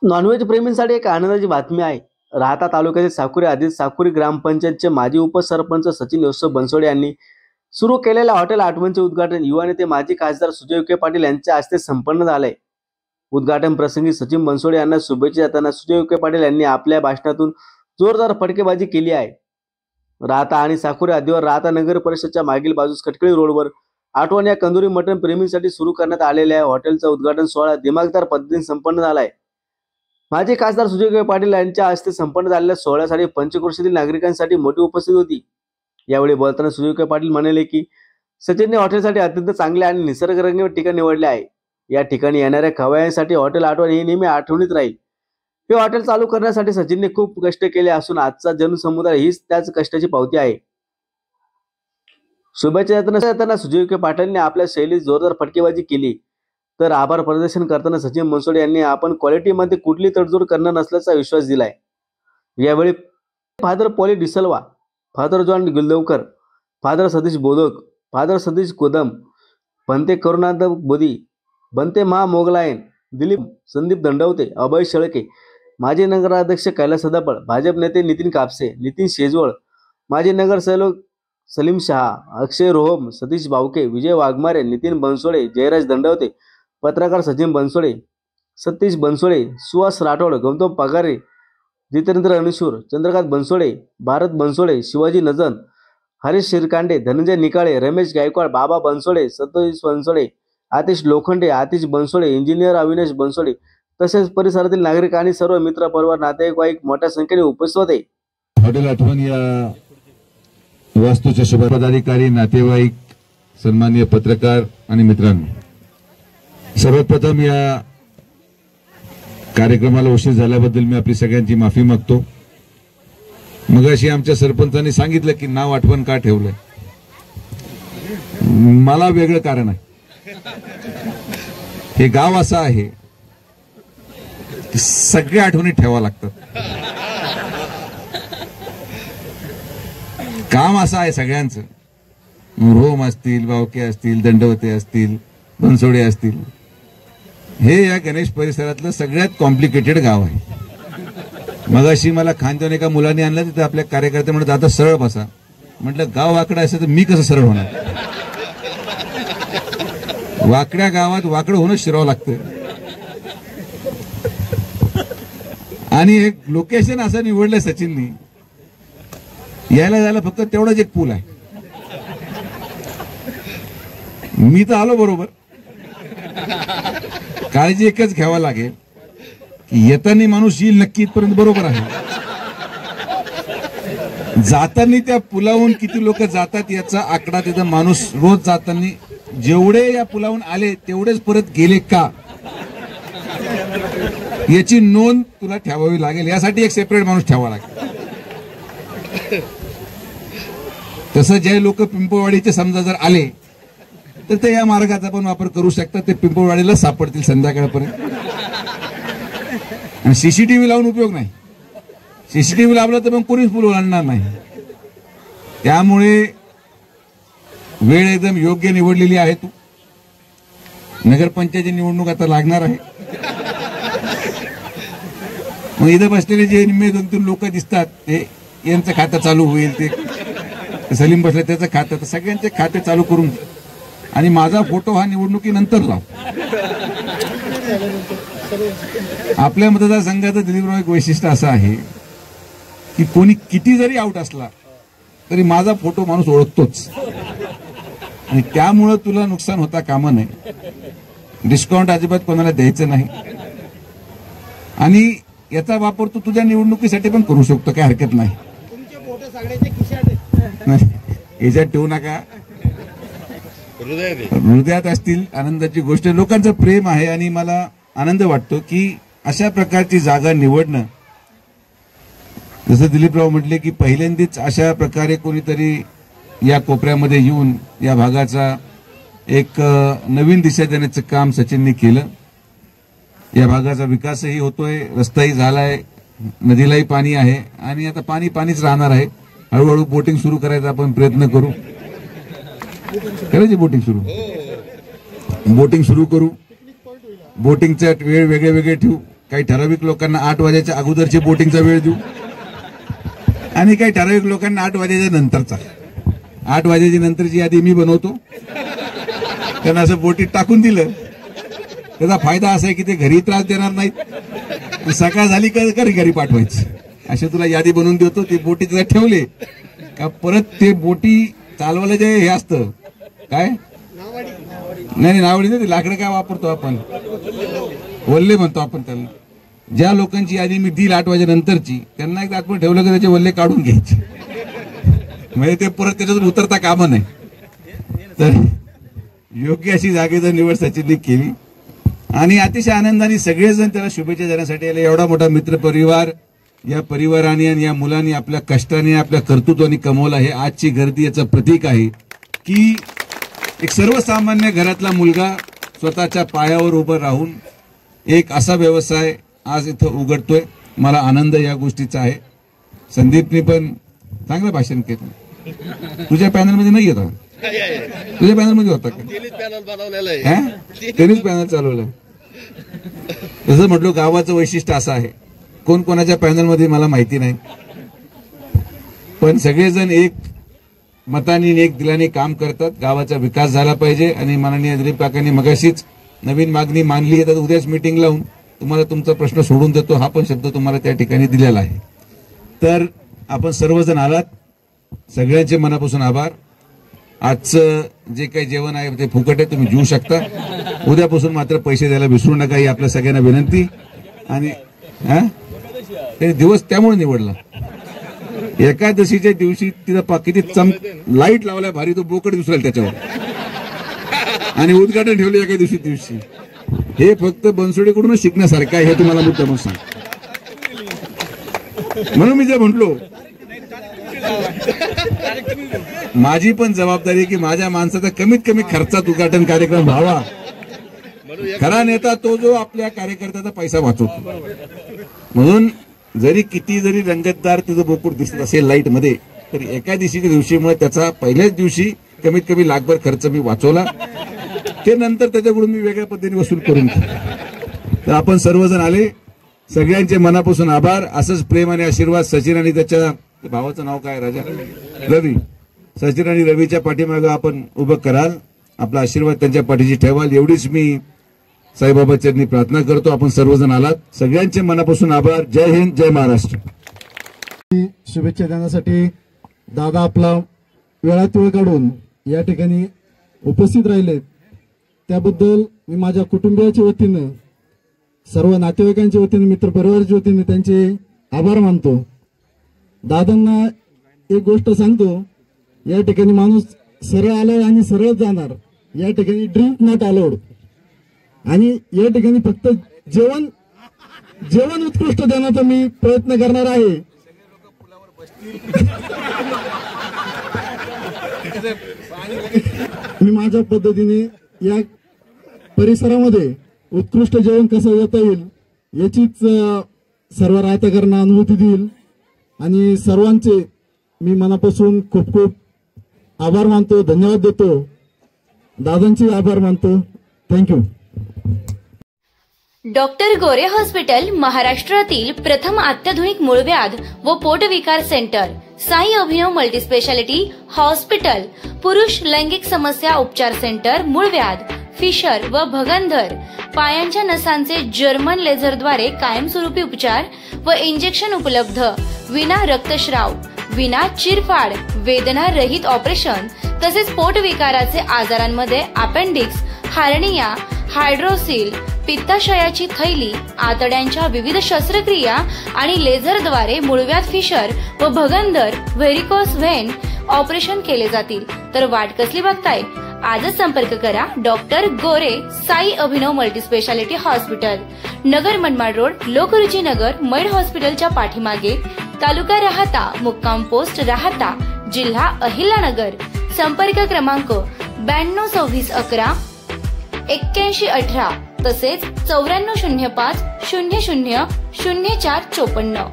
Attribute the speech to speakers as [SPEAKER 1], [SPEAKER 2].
[SPEAKER 1] Non veg प्रेमींसाठी एक आनंदाची बातमी आहे। राहता तालुक्यातील साकुरी आधीच साकुरी ग्रामपंचायतचे माजी उपसरपंच सचिन योसेफ बनसोडे यांनी सुरू केलेल्या हॉटेल आठवणचे उद्घाटन युवा नेते माजी खासदार सुजय विखे पाटील यांच्या हस्ते संपन्न झाले। उद्घाटन प्रसंगी सचिन बनसोडे यांना शुभेच्छा देताना सुजय विखे पाटील यांनी आपल्या भाषणातून जोरदार फटकेबाजी केली आहे। राहता आणि साकुरी हद्दीवर राहता नगर परिषदच्या मागील बाजूस खटकळी रोडवर आठवण या कंदुरी मटण प्रेमींसाठी सुरू करण्यात आलेल्या हॉटेलचा उद्घाटन सोहळा दिमागदार पद्धतीने संपन्न झाला आहे। माजी खासदार सुजय विखे पाटील यांच्या हस्ते संपन्न झालेल्या सोहळ्यासाठी पंचक्रोशीतील नागरिकांसाठी मोठी उपस्थिती होती। यावेळी बोलताना सुजय विखे पाटील म्हणाले की सचिनने हॉटेलसाठी अत्यंत चांगले आणि निसर्गरम्य ठिकाण निवडले आहे। या ठिकाणी येणाऱ्या खवय्यांसाठी हॉटेल आठवण ही नेहमी आठवणीत राहील। हे हॉटेल चालू करण्यासाठी सचिनने खूप कष्ट केले असून आजचा जनसमुदाय हीच त्याच कष्टाची पावती आहे। शुभेच्छा देताना सुजय विखे पाटीलने आपल्या शैलीत जोरदार फटकेबाजी केली। तर आभार प्रदर्शन करताना सचिन बनसोडे यांनी आपण क्वालिटीमध्ये कुठली तडजोड करणार नसल्याचा विश्वास दिलाय। यावेळी father Poly D'Silva, father John Guldevkar, father Satish Bodak, father Satish Kodam, Bhante Karunanand Bodhi, Bhante महा मोगलायन, दिलीप संदीप दंडवते, अभय शेळके, माजी नगराध्यक्ष कैलास सदाफळ, भाजप नेते नितीन कापसे, नितीन शेजवळ, माजी नगरसेवक सलीम शहा, अक्षय रोहम, सतीश बावके, विजय वाघमारे, नितीन बनसोडे, जयराज दंडवते, पत्रकार सचिन बनसोडे, सतीश बनसोडे, सुहास राठोड, गौतम पगारे, जितेंद्र अनशूर, चंद्रकांत बनसोडे, भारत बनसोडे, शिवाजी नजन, हरीश शिरकांडे, धनंजय निकाळे, रमेश गायकवाड, बाबा बनसोडे, सतोष बनसोडे, आतिश लोखंडे, आतिश बनसोडे, इंजिनियर अविनाश बनसोडे तसेच परिसरातील नागरिक आणि सर्व मित्र परिवार नातेवाईक मोठ्या संख्येने उपस्थित होते।
[SPEAKER 2] हॉटेल आठवण या वास्तूचे शुभ पदाधिकारी, नातेवाईक, सन्माननीय पत्रकार आणि मित्रांनो, सर्वप्रथम या कार्यक्रमाला उशीर झाल्याबद्दल मी आपली सगळ्यांची माफी मागतो। मगाशी आमच्या सरपंचांनी सांगितलं की नाव आठवण का ठेवलंय, मला वेगळं कारण आहे। हे गाव असं आहे की सगळ्या आठवणी ठेवावं लागतात। काम असं आहे सगळ्यांचं, रोम असतील, बावके असतील, दंडवते असतील, बनसोडे असतील, हे या गणेश परिसरातलं सगळ्यात कॉम्प्लिकेटेड गाव आहे। मगाशी मला खांद्याने एका मुलाने आणलं, तिथे आपल्या कार्यकर्ते म्हणत आता सरळ बसा, म्हटलं गाव वाकडं असेल तर मी कसं सरळ होणार? वाकड्या गावात वाकडं होणं शिरावं लागतं। आणि एक लोकेशन असं निवडलंय सचिननी, यायला जायला फक्त तेवढाच एक पूल आहे। मी तर आलो बरोबर, काळजी एकच घ्यावा लागेल की येताना माणूस येईल नक्की इथपर्यंत, बरोबर आहे। जाताना त्या पुलावून किती लोक जातात याचा आकडा, तिथं माणूस रोज जाताना जेवढे या पुलावून आले तेवढेच परत गेले का याची नोंद तुला ठेवावी लागेल। यासाठी एक सेपरेट माणूस ठेवावा लागेल। तसं जे लोक पिंपळवाडीचे समजा जर आले तर ते या मार्गाचा पण वापर करू शकतात, ते पिंपळवाडीला सापडतील संध्याकाळपर्यंत। आणि सीसीटीव्ही लावून उपयोग नाही, सीसीटीव्ही लावला तर मग कोणीच पूल ओलांडणार नाही। त्यामुळे वेळ एकदम योग्य निवडलेली आहे। तू नगरपंचायतीची निवडणूक आता लागणार आहे, मग इथं बसलेले जे निम्मे 2-3 लोक दिसतात ते यांचं खातं चालू होईल, ते सलीम बसले त्याचं खातं, तर सगळ्यांचे खाते चालू करून आणि माझा फोटो हा निवडणुकीनंतर लाव। आपल्या मतदारसंघाचं दिलीपराव एक वैशिष्ट्य असं आहे की कोणी किती जरी आउट असला तरी माझा फोटो माणूस ओळखतोच, आणि त्यामुळं तुला नुकसान होता कामा नये। डिस्काउंट अजिबात कोणाला द्यायचं नाही, आणि याचा वापर तू तुझ्या निवडणुकीसाठी पण करू शकतो, काय हरकत नाही। याच्यात ठेवू नका, हृदयात असतील। आनंदाची गोष्ट, लोकांचं प्रेम आहे आणि मला आनंद वाटतो की अशा प्रकारची जागा निवडणं, जसं दिलीपराव म्हटले की पहिल्यांदाच अशा प्रकारे कोणीतरी या कोपऱ्यामध्ये येऊन या भागाचा एक नवीन दिशा देण्याचं काम सचिननी केलं। या भागाचा विकासही होतोय, रस्ताही झालाय, नदीलाही पाणी आहे आणि आता पाणीच राहणार आहे। हळूहळू बोटिंग सुरू करायचा आपण प्रयत्न करू, करायची बोटिंग सुरू करू, बोटिंगचा वेळ वेगळे ठेवू, काही ठराविक लोकांना 8 वाजेच्या अगोदरची बोटिंगचा वेळ देऊ आणि काही ठराविक लोकांना 8 वाजेच्या नंतरचा. 8 वाजेच्या नंतरची यादी मी बनवतो. त्यांना असं बोटीत टाकून दिलं, त्याचा फायदा असा आहे की ते घरी त्रास देणार नाहीत. सकाळ झाली का घरी पाठवायचं. असे तुला यादी बनवून देतो. ते बोटी तिला ठेवले का परत ते बोटी चालवायला जे हे असतं काय नाही नावडी नाही, लाकडं काय वापरतो आपण, वल्ले म्हणतो आपण त्याला. ज्या लोकांची यादी मी दिली 8 वाजेनंतरची त्यांना एकदा आतमध्ये ठेवलं की त्याचे वल्ले काढून घ्यायचे, म्हणजे ते परत त्याच्यातून उतरता कामा नाही. तर योग्य अशी जागेची निवड सचिनने केली आणि अतिशय आनंदाने सगळेजण त्याला शुभेच्छा देण्यासाठी आले. एवढा मोठा मित्र परिवार, या परिवाराने आणि या मुलांनी आपल्या कष्टाने आपल्या कर्तृत्वाने कमवला. हे आजची गर्दी याचं प्रतीक आहे की एक सर्वसामान्य घरातला मुलगा स्वतःच्या पायावर उभं राहून एक असा व्यवसाय आज इथं उघडतोय. मला आनंद या गोष्टीचा आहे. संदीपने पण चांगलं भाषण केलं. तुझ्या पॅनलमध्ये नाही येतो, तुझ्या पॅनलमध्ये होता का? टेनिस पॅनल चालवलं. तसं म्हटलं गावाचं वैशिष्ट्य असं आहे, कोण कोणाच्या पॅनलमध्ये मला माहिती नाही, पण सगळेजण एक मताने एक दिलाने काम करतात. गावाचा विकास झाला पाहिजे आणि माननीय दिलीप काकांनी मगाशीच नवीन मागणी मानली आहे, तर उद्याच मीटिंग लावून तुम्हाला तुमचा प्रश्न सोडून देतो हा पण शब्द तुम्हाला त्या ठिकाणी दिलेला आहे. तर आपण सर्वजण आलात, सगळ्यांचे मनापासून आभार. आजचं जे काही जेवण आहे ते फुकट आहे, तुम्ही जेवू शकता. उद्यापासून मात्र पैसे द्यायला विसरू नका ही आपल्या सगळ्यांना विनंती. आणि ते दिवस त्यामुळे निवडला. एकादशीच्या दिवशी तिथं किती लाईट लावल्या भारी, तो बोकड दिसला त्याच्यावर आणि उद्घाटन ठेवले एका दिवशी. हे फक्त बनसोडेकडूनच शिकण्यासारखं आहे, हे तुम्हाला मुद्दाम सांग. म्हणून मी जे म्हटलो माझी पण जबाबदारी आहे की माझ्या माणसाचा कमीत कमी खर्चात उद्घाटन कार्यक्रम व्हावा. खरा नेता तो जो आपल्या कार्यकर्त्याचा पैसा वाचवतो. म्हणून किती जरी रंगतदार तुझं बोकूड दिसत असेल लाईट मध्ये, तर एका दिवशीमुळे त्याचा पहिल्याच दिवशी कमीत कमी लाखभर खर्च मी वाचवला. ते नंतर त्याच्याकडून मी वेगळ्या पद्धतीने वसूल करून घेतला. तर आपण सर्वजण आले, सगळ्यांचे मनापासून आभार. असंच प्रेम आणि आशीर्वाद सचिन आणि त्याच्या भावाचं नाव काय राजा रवी, सचिन आणि रवीच्या पाठीमागे आपण उभं कराल, आपला आशीर्वाद त्यांच्या पाठीशी ठेवाल, एवढीच मी साईबाबा चरणी प्रार्थना करतो. आपण सर्वजण आलात, सगळ्यांचे मनापासून आभार. जय हिंद, जय महाराष्ट्र.
[SPEAKER 3] शुभेच्छा देण्यासाठी दादा आपला वेळात वेळ काढून या ठिकाणी उपस्थित राहिले, त्याबद्दल मी माझ्या कुटुंबियाच्या वतीनं, सर्व नातेवाईकांच्या वतीने, मित्रपरिवाराच्या वतीने त्यांचे आभार मानतो. दादांना एक गोष्ट सांगतो, या ठिकाणी माणूस सरळ आलाय आणि सरळ जाणार. या ठिकाणी ड्रिंक नॉट अलाउड आणि या ठिकाणी फक्त जेवण उत्कृष्ट देण्याचा मी प्रयत्न करणार आहे. मी माझ्या पद्धतीने या परिसरामध्ये उत्कृष्ट जेवण कसं देता येईल याचीच सर्व राहत्याकरांना अनुभूती देईल आणि सर्वांचे मी मनापासून खूप खूप आभार मानतो, धन्यवाद देतो. दादांचे आभार मानतो. थँक्यू.
[SPEAKER 4] डॉक्टर गोरे हॉस्पिटल महाराष्ट्रातील प्रथम अत्याधुनिक मूळव्याध व पोटविकार सेंटर, साई अभिनव मल्टीस्पेशालिटी हॉस्पिटल, पुरुष लैंगिक समस्या उपचार सेंटर, मूळव्याध, फिशर व भगंदर, पायांच्या नसांचे जर्मन लेझरद्वारे कायमस्वरूपी उपचार व इंजेक्शन उपलब्ध, विना रक्तस्राव, विना चिरफाड, वेदना रहित ऑपरेशन, तसेच पोटविकाराचे आजारांमध्ये अपेंडिक्स, हार्निया, हायड्रोसिल, पित्ताशयाची थैली, आतड्यांच्या विविध शस्त्रक्रिया आणि लेझरद्वारे मूळव्याध, फिशर व भगंदर, व्हेरिकोस व्हेन ऑपरेशन केले जातील. तर वाट कसली बघताय? आजच संपर्क करा डॉक्टर गोरे साई अभिनव multispeciality hospital, Nagar Manmad road, Lokruchi नगर, मैड हॉस्पिटलच्या पाठीमागे, तालुका राहाता, मुक्काम पोस्ट राहाता, जिल्हा अहिल्यानगर. संपर्क क्रमांक 922611 8118 तसेच 9405 00 0454.